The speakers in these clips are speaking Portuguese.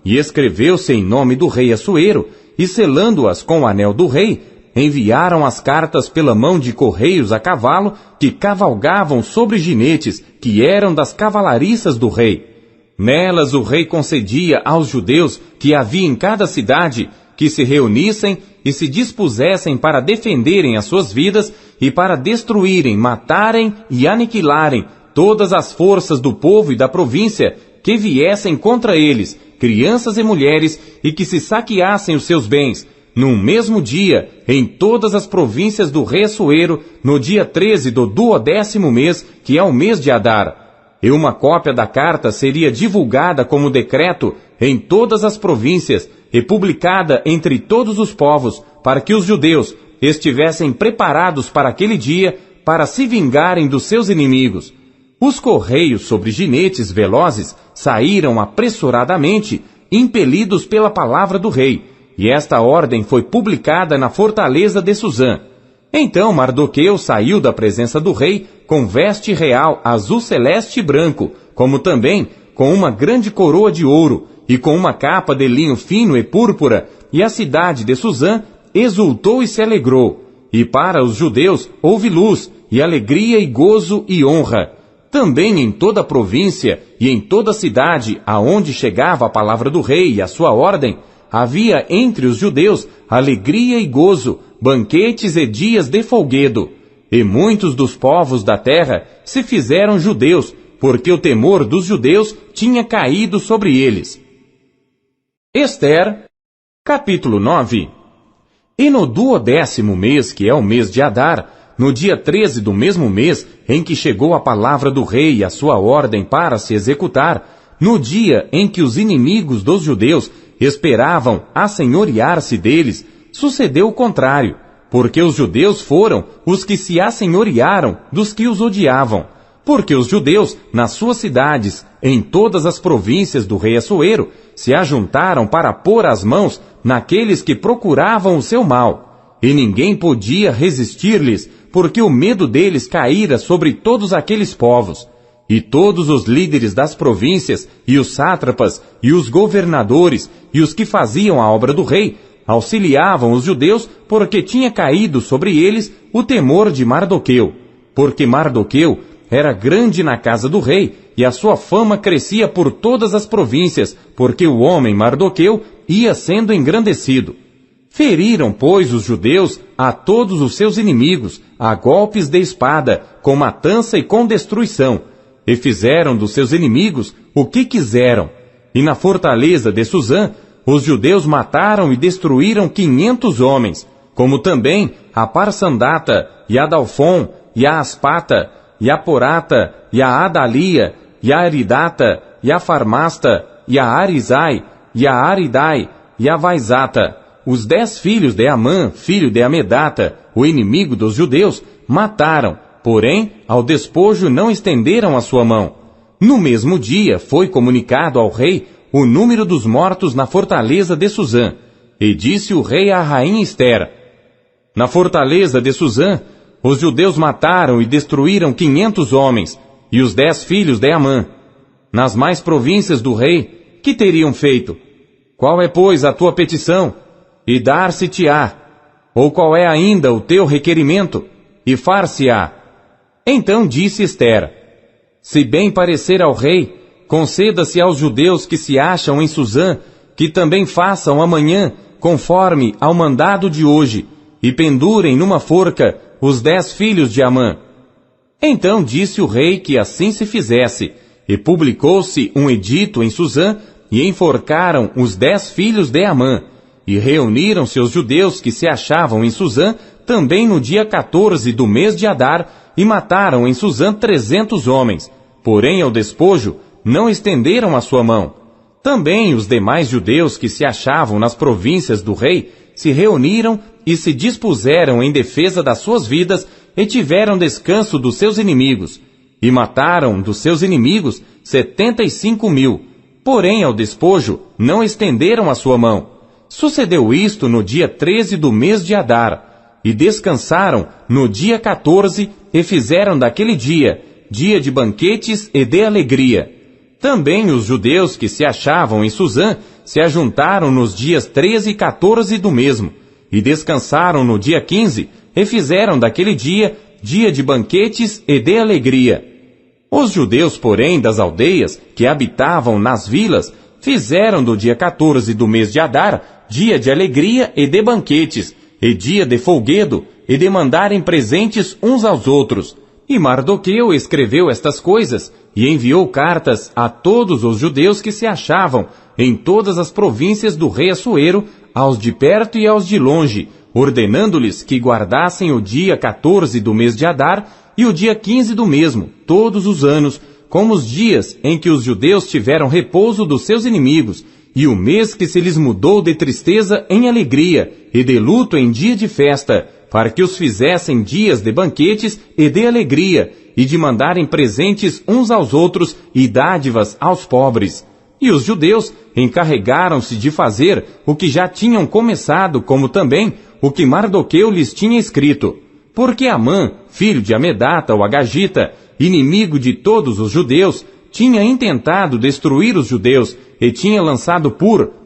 e escreveu-se em nome do rei Assuero, e selando-as com o anel do rei, enviaram as cartas pela mão de correios a cavalo, que cavalgavam sobre ginetes, que eram das cavalariças do rei. Nelas o rei concedia aos judeus que havia em cada cidade que se reunissem e se dispusessem para defenderem as suas vidas e para destruírem, matarem e aniquilarem todas as forças do povo e da província que viessem contra eles, crianças e mulheres, e que se saqueassem os seus bens, num mesmo dia, em todas as províncias do rei Assuero, no dia 13 do 12º mês, que é o mês de Adar. E uma cópia da carta seria divulgada como decreto em todas as províncias e publicada entre todos os povos, para que os judeus estivessem preparados para aquele dia, para se vingarem dos seus inimigos. Os correios sobre ginetes velozes saíram apressuradamente, impelidos pela palavra do rei, e esta ordem foi publicada na fortaleza de Suzã. Então Mardoqueu saiu da presença do rei com veste real azul celeste e branco, como também com uma grande coroa de ouro, e com uma capa de linho fino e púrpura, e a cidade de Suzã exultou e se alegrou. E para os judeus houve luz, e alegria e gozo e honra. Também em toda a província e em toda a cidade aonde chegava a palavra do rei e a sua ordem, havia entre os judeus alegria e gozo, banquetes e dias de folguedo. E muitos dos povos da terra se fizeram judeus, porque o temor dos judeus tinha caído sobre eles. Ester, capítulo 9. E no 12º mês, que é o mês de Adar, no dia 13 do mesmo mês, em que chegou a palavra do rei e a sua ordem para se executar, no dia em que os inimigos dos judeus esperavam assenhorear-se deles, sucedeu o contrário, porque os judeus foram os que se assenhorearam dos que os odiavam, porque os judeus, nas suas cidades, em todas as províncias do rei Assuero, se ajuntaram para pôr as mãos naqueles que procuravam o seu mal, e ninguém podia resistir-lhes, porque o medo deles caíra sobre todos aqueles povos. E todos os líderes das províncias, e os sátrapas, e os governadores, e os que faziam a obra do rei, auxiliavam os judeus, porque tinha caído sobre eles o temor de Mardoqueu. Porque Mardoqueu era grande na casa do rei, e a sua fama crescia por todas as províncias, porque o homem Mardoqueu ia sendo engrandecido. Feriram, pois, os judeus a todos os seus inimigos, a golpes de espada, com matança e com destruição, e fizeram dos seus inimigos o que quiseram. E na fortaleza de Suzã, os judeus mataram e destruíram 500 homens, como também a Parsandata, e a Dalfon, e a Aspata, e a Porata, e a Adalia, e a Aridata, e a Farmasta, e a Arizai, e a Aridai, e a Vaizata. Os 10 filhos de Amã, filho de Amedata, o inimigo dos judeus, mataram, porém, ao despojo não estenderam a sua mão. No mesmo dia foi comunicado ao rei o número dos mortos na fortaleza de Suzã. E disse o rei à rainha Ester: na fortaleza de Suzã, os judeus mataram e destruíram 500 homens, e os 10 filhos de Amã. Nas mais províncias do rei, que teriam feito? Qual é, pois, a tua petição? E dar-se-te-á. Ou qual é ainda o teu requerimento? E far-se-á. Então disse Ester: se bem parecer ao rei, conceda-se aos judeus que se acham em Suzã, que também façam amanhã, conforme ao mandado de hoje, e pendurem numa forca os 10 filhos de Amã. Então disse o rei que assim se fizesse, e publicou-se um edito em Suzã, e enforcaram os 10 filhos de Amã, e reuniram-se os judeus que se achavam em Suzã, também no dia 14 do mês de Adar, e mataram em Suzã 300 homens, porém ao despojo não estenderam a sua mão. Também os demais judeus que se achavam nas províncias do rei se reuniram e se dispuseram em defesa das suas vidas e tiveram descanso dos seus inimigos. E mataram dos seus inimigos 75.000, porém ao despojo não estenderam a sua mão. Sucedeu isto no dia 13 do mês de Adar, e descansaram no dia 14 e fizeram daquele dia dia de banquetes e de alegria. Também os judeus que se achavam em Suzã se ajuntaram nos dias 13 e 14 do mesmo, e descansaram no dia 15, e fizeram daquele dia dia de banquetes e de alegria. Os judeus, porém, das aldeias, que habitavam nas vilas, fizeram do dia 14 do mês de Adar dia de alegria e de banquetes, e dia de folguedo, e de mandarem presentes uns aos outros. E Mardoqueu escreveu estas coisas, e enviou cartas a todos os judeus que se achavam em todas as províncias do rei Assuero, aos de perto e aos de longe, ordenando-lhes que guardassem o dia 14 do mês de Adar e o dia 15 do mesmo, todos os anos, como os dias em que os judeus tiveram repouso dos seus inimigos, e o mês que se lhes mudou de tristeza em alegria, e de luto em dia de festa, para que os fizessem dias de banquetes e de alegria, e de mandarem presentes uns aos outros e dádivas aos pobres. E os judeus encarregaram-se de fazer o que já tinham começado, como também o que Mardoqueu lhes tinha escrito. Porque Amã, filho de Amedata, o Agagita, inimigo de todos os judeus, tinha intentado destruir os judeus, e tinha lançado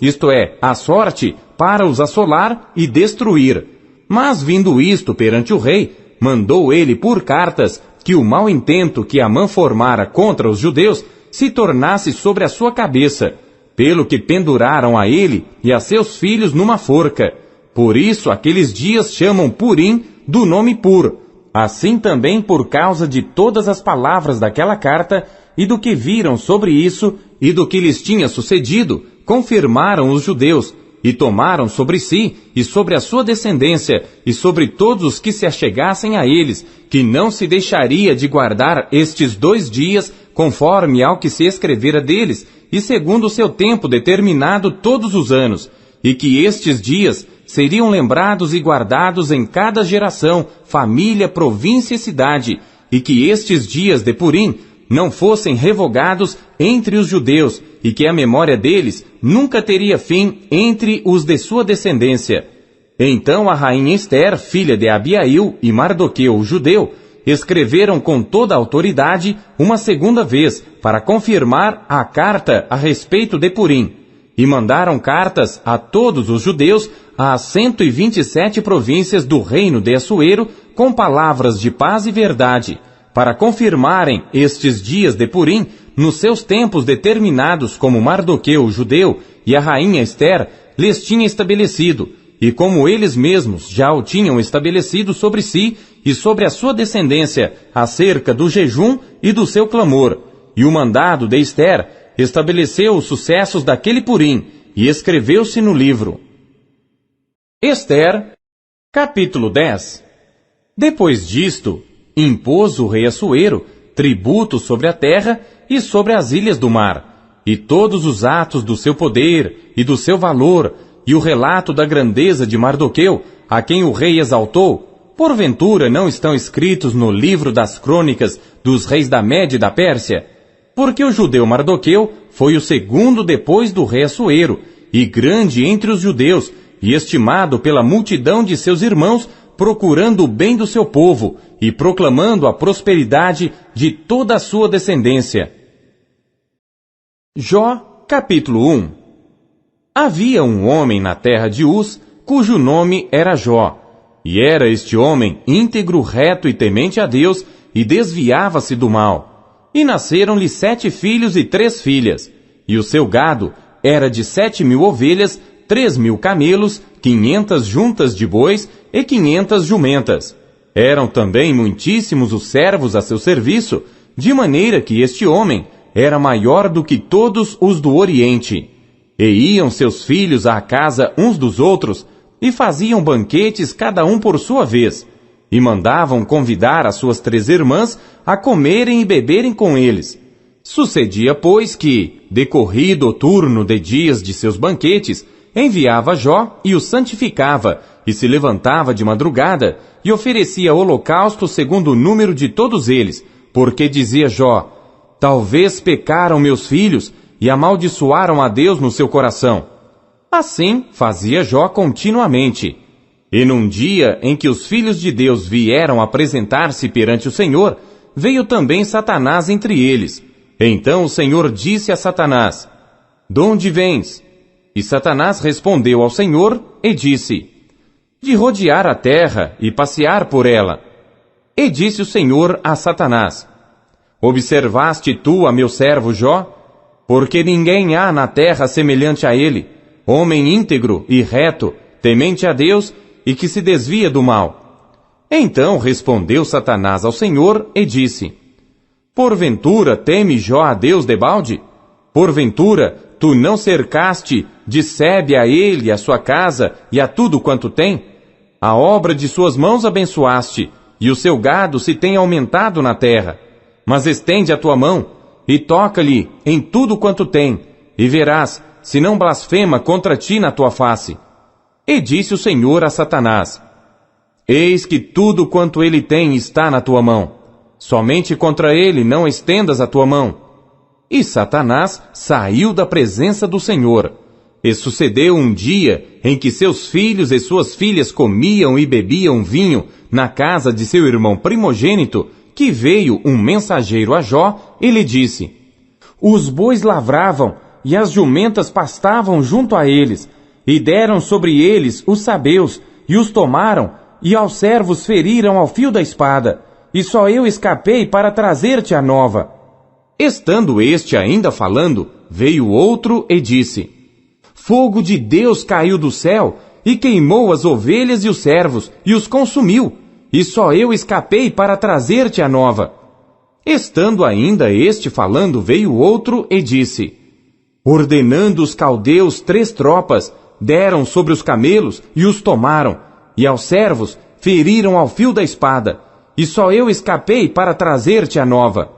isto é, a sorte, para os assolar e destruir. Mas vindo isto perante o rei, mandou ele por cartas que o mau intento que Amã formara contra os judeus se tornasse sobre a sua cabeça, pelo que penduraram a ele e a seus filhos numa forca. Por isso aqueles dias chamam Purim do nome Pur. Assim também por causa de todas as palavras daquela carta e do que viram sobre isso e do que lhes tinha sucedido, confirmaram os judeus, e tomaram sobre si e sobre a sua descendência e sobre todos os que se achegassem a eles, que não se deixaria de guardar estes 2 dias conforme ao que se escrevera deles, e segundo o seu tempo determinado todos os anos, e que estes dias seriam lembrados e guardados em cada geração, família, província e cidade, e que estes dias de Purim não fossem revogados entre os judeus, e que a memória deles nunca teria fim entre os de sua descendência. Então a rainha Ester, filha de Abiail, e Mardoqueu, o judeu, escreveram com toda a autoridade uma segunda vez, para confirmar a carta a respeito de Purim, e mandaram cartas a todos os judeus, às 127 províncias do reino de Assuero, com palavras de paz e verdade, para confirmarem estes dias de Purim nos seus tempos determinados, como Mardoqueu, o judeu, e a rainha Ester lhes tinha estabelecido, e como eles mesmos já o tinham estabelecido sobre si e sobre a sua descendência, acerca do jejum e do seu clamor. E o mandado de Ester estabeleceu os sucessos daquele Purim, e escreveu-se no livro. Ester, capítulo 10. Depois disto, impôs o rei Assuero tributo sobre a terra e sobre as ilhas do mar, e todos os atos do seu poder e do seu valor, e o relato da grandeza de Mardoqueu, a quem o rei exaltou, porventura não estão escritos no livro das crônicas dos reis da Média e da Pérsia? Porque o judeu Mardoqueu foi o segundo depois do rei Assuero, e grande entre os judeus, e estimado pela multidão de seus irmãos, procurando o bem do seu povo e proclamando a prosperidade de toda a sua descendência. Jó, capítulo 1. Havia um homem na terra de Uz, cujo nome era Jó, e era este homem íntegro, reto e temente a Deus, e desviava-se do mal. E nasceram-lhe 7 filhos e 3 filhas, e o seu gado era de 7.000 ovelhas, 3.000 camelos, 500 juntas de bois e 500 jumentas. Eram também muitíssimos os servos a seu serviço, de maneira que este homem era maior do que todos os do Oriente. E iam seus filhos à casa uns dos outros, e faziam banquetes cada um por sua vez, e mandavam convidar as suas 3 irmãs a comerem e beberem com eles. Sucedia, pois, que, decorrido o turno de dias de seus banquetes, enviava Jó e o santificava, e se levantava de madrugada, e oferecia holocausto segundo o número de todos eles, porque dizia Jó: talvez pecaram meus filhos, e amaldiçoaram a Deus no seu coração. Assim fazia Jó continuamente. E num dia em que os filhos de Deus vieram apresentar-se perante o Senhor, veio também Satanás entre eles. Então o Senhor disse a Satanás: de onde vens? E Satanás respondeu ao Senhor e disse: de rodear a terra e passear por ela. E disse o Senhor a Satanás: observaste tu a meu servo Jó? Porque ninguém há na terra semelhante a ele, homem íntegro e reto, temente a Deus e que se desvia do mal. Então respondeu Satanás ao Senhor e disse: porventura teme Jó a Deus debalde? Porventura tu não cercaste de sebe a ele, a sua casa e a tudo quanto tem? A obra de suas mãos abençoaste, e o seu gado se tem aumentado na terra. Mas estende a tua mão, e toca-lhe em tudo quanto tem, e verás, se não blasfema contra ti na tua face. E disse o Senhor a Satanás: eis que tudo quanto ele tem está na tua mão. Somente contra ele não estendas a tua mão. E Satanás saiu da presença do Senhor. E sucedeu um dia em que seus filhos e suas filhas comiam e bebiam vinho na casa de seu irmão primogênito, que veio um mensageiro a Jó e lhe disse: os bois lavravam e as jumentas pastavam junto a eles, e deram sobre eles os sabeus, e os tomaram, e aos servos feriram ao fio da espada, e só eu escapei para trazer-te a nova. Estando este ainda falando, veio outro e disse: fogo de Deus caiu do céu, e queimou as ovelhas e os servos, e os consumiu, e só eu escapei para trazer-te a nova. Estando ainda este falando, veio outro e disse: ordenando os caldeus 3 tropas, deram sobre os camelos e os tomaram, e aos servos feriram ao fio da espada, e só eu escapei para trazer-te a nova.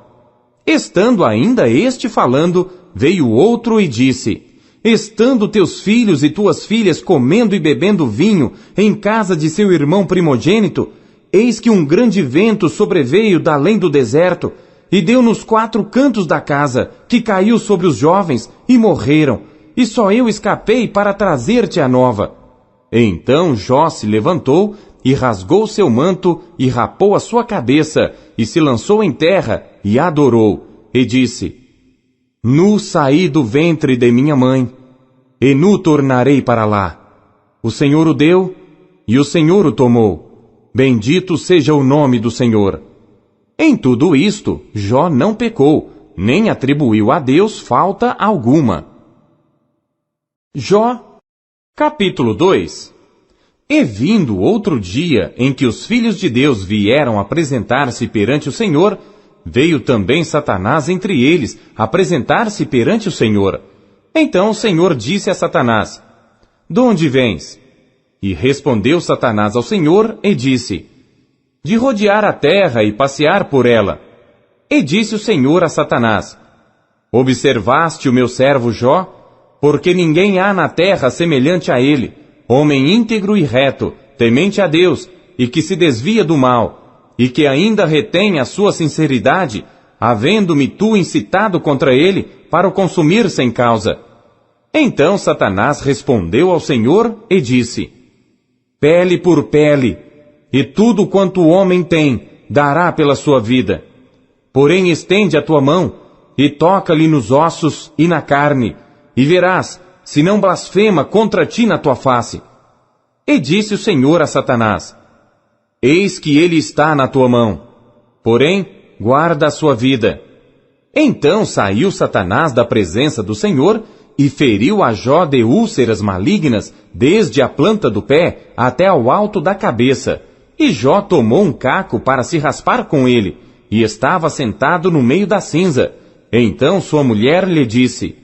Estando ainda este falando, veio outro e disse: estando teus filhos e tuas filhas comendo e bebendo vinho em casa de seu irmão primogênito, eis que um grande vento sobreveio da além do deserto, e deu nos 4 cantos da casa, que caiu sobre os jovens, e morreram, e só eu escapei para trazer-te a nova. Então Jó se levantou, e rasgou seu manto, e rapou a sua cabeça, e se lançou em terra, e adorou, e disse: nu saí do ventre de minha mãe, e nu tornarei para lá. O Senhor o deu, e o Senhor o tomou. Bendito seja o nome do Senhor. Em tudo isto, Jó não pecou, nem atribuiu a Deus falta alguma. Jó, capítulo 2. E vindo outro dia em que os filhos de Deus vieram apresentar-se perante o Senhor, veio também Satanás entre eles apresentar-se perante o Senhor. Então o Senhor disse a Satanás: de onde vens? E respondeu Satanás ao Senhor e disse: de rodear a terra e passear por ela. E disse o Senhor a Satanás: observaste o meu servo Jó? Porque ninguém há na terra semelhante a ele, homem íntegro e reto, temente a Deus, e que se desvia do mal, e que ainda retém a sua sinceridade, havendo-me tu incitado contra ele para o consumir sem causa. Então Satanás respondeu ao Senhor e disse: pele por pele, e tudo quanto o homem tem, dará pela sua vida. Porém estende a tua mão, e toca-lhe nos ossos e na carne, e verás, se não blasfema contra ti na tua face. E disse o Senhor a Satanás: eis que ele está na tua mão, porém guarda a sua vida. Então saiu Satanás da presença do Senhor, e feriu a Jó de úlceras malignas, desde a planta do pé até ao alto da cabeça. E Jó tomou um caco para se raspar com ele, e estava sentado no meio da cinza. Então sua mulher lhe disse: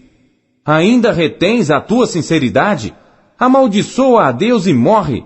ainda retens a tua sinceridade? Amaldiçoa a Deus e morre.